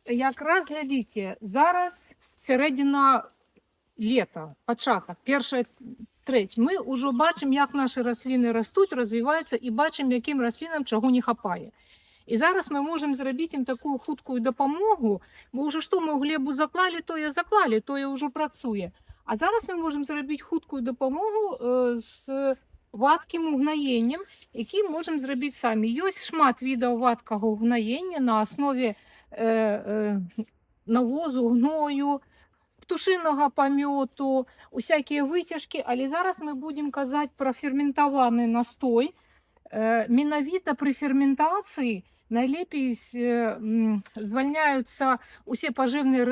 якраз глядите, зараз середина лета, початок, перша треть. Ми вже бачимо, як наші рослини ростуть, розвиваються і бачимо, яким рослинам чого не хапає. І зараз ми можемо зробити їм таку хутку допомогу, бо вже що ми в глебу заклали, то і вже працює. А зараз ми можемо зробити хутку допомогу з вадким угноєнням, який можемо зробити самі. Є шмат видів вадкого угноєння на основі навозу, гною, птушиного помьоту, усякі витяжки. Але зараз ми будемо казати про ферментований настой. Менавіта при ферментації найлепей звальняються усі поживні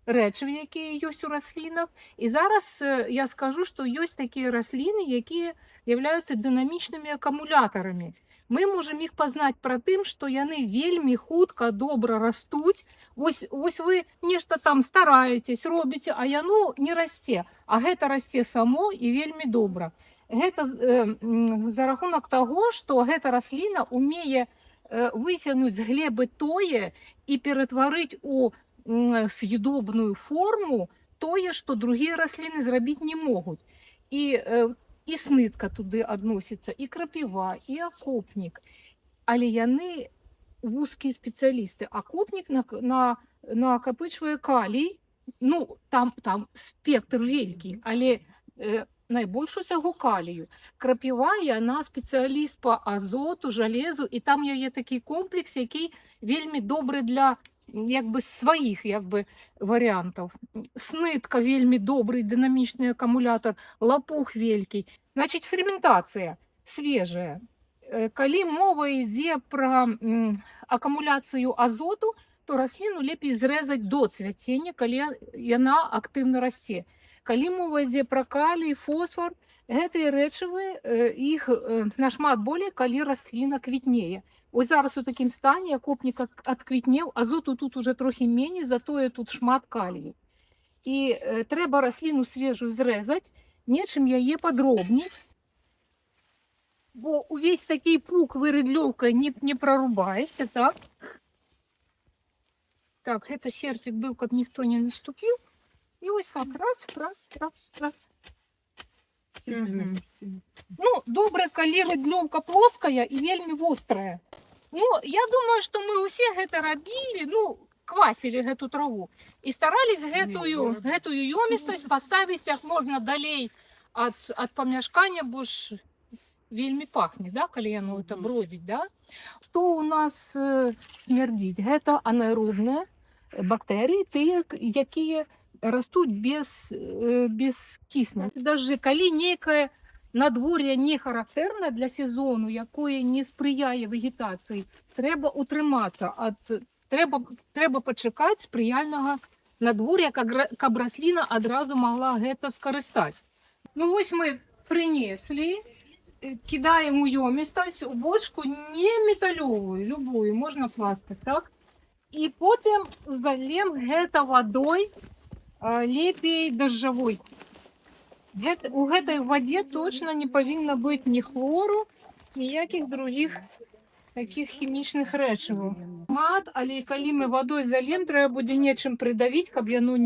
речові, які є у рослинах. І зараз я скажу, що є такі рослини, які являються динамічними акумуляторами. Ми можемо їх познати про тим, що вони вельми хутко, добре ростуть. Ось ви нешта там стараєтесь, робите, а яно не росте. А гэта расце само і вельми добре. Гэта за рахунок того, што гэта расліна умее выцягнуць з глебы тое і ператварыць у съедобную форму тое, што другія расліны зрабіць не могуць. І снытка туды адносіцца, і крапіва, і акопнік. Але яны вузкія спецыялісты. Акопнік накапычвае калій, ну, там спектр вялікі, але найбольш усяго калію. Крапіва, яна спецыяліст па азоту, жалезу, і там яе такі комплекс, який вельмі добры для сваіх варыянтаў. Снытка вельмі добрый дынамічны акумулятор, лапух вялікі. Значит, ферментацыя свежая. Калі мова ідзе пра акумуляцыю азоту, то расліну лепей зрэзаць до цвяцення, калі яна актыўна расце. Калі мова ідзе пра калій, фосфор, гэтыя рэчывы іх нашмат болей, калі расліна квітнее. Ось зараз у такім стане акопнік адквітнеў, азоту тут уже трохі меней, затое тут шмат калію. І трэба расліну свежую зрэзаць, нечым яе падробніць, бо увесь такі пук вы рыдлёўкай не прорубаеце, так? Так, гэта серпик быў, каб ніхто не наступіў. І ось так, раз. Ну, добре, калі рыдлёўка плоская і вельмі вострая. Ну, я думаю, што мы ўсе гэта рабілі, ну, квасілі гэту траву і старались гэтую ёмістасць паставіць як можна далей ад памяшкання, бо ж вельмі пахне, да, калі яно это бродзіць, да? Што ў нас смярдзіць? Гэта анаэробныя бактэрыі, тыя, якія растуць без кісня. Даже калі нейкае надвор'е не характэрна для сезону, якое не спрыяе вегетацыі, трэба утрымацца, трэба пачакаць спрыяльнага надвор'я, каб расліна адразу магла гэта скарыстаць. Ну вось мы прынеслі, кідаем у ёмістасць, у бочку не металёвую, любую, можна пластик, так? І потым залем гэта вадой, лепей дажджавой. У гэтай вадзе точно не павінна быць ні хлору, ніякіх другіх таких хімічных рэчываў. Але калі мы вадой залем, трэба будзе нечым прыдавіць, каб яно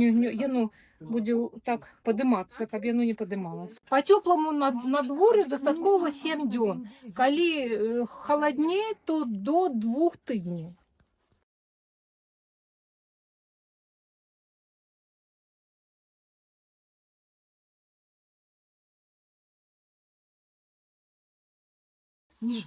будзе так падымацца, каб яно не падымалася. Па цёпламу надвор'ю дастаткова 7 дзён. Калі халадней, то до 2 тыдняў.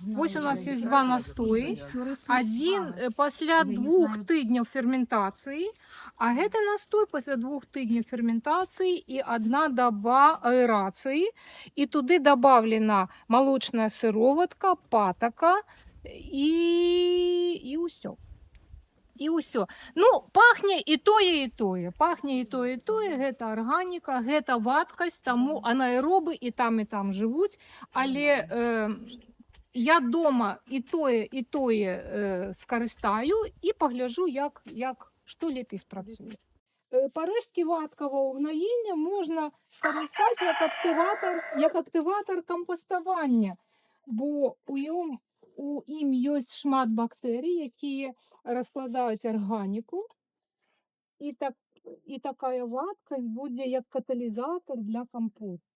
Вось у нас есть два настоі. Один пасля 2 тыдняў ферментацыі, а гэты настой пасля 2 тыдняў ферментацыі і 1 доба аэрацыі. І туды добавлена молочная сыроватка, патака і ўсё. І ўсё. Ну, пахне і тое, і тое. Пахне і тое, і тое. Гэта арганіка, гэта вадкасць, таму анаэробы і там жывуць. Але я дома і тое скарыстаю і пагляджу, што лепей спрацуе. Парэшткі вадкавага угнаення можна скарыстаць як актыватар кампаставання, бо ў ім у ім ёсць шмат бактэрый, якія раскладаюць арганіку, і так і такая вадкасць будзе як каталізатар для кампосту.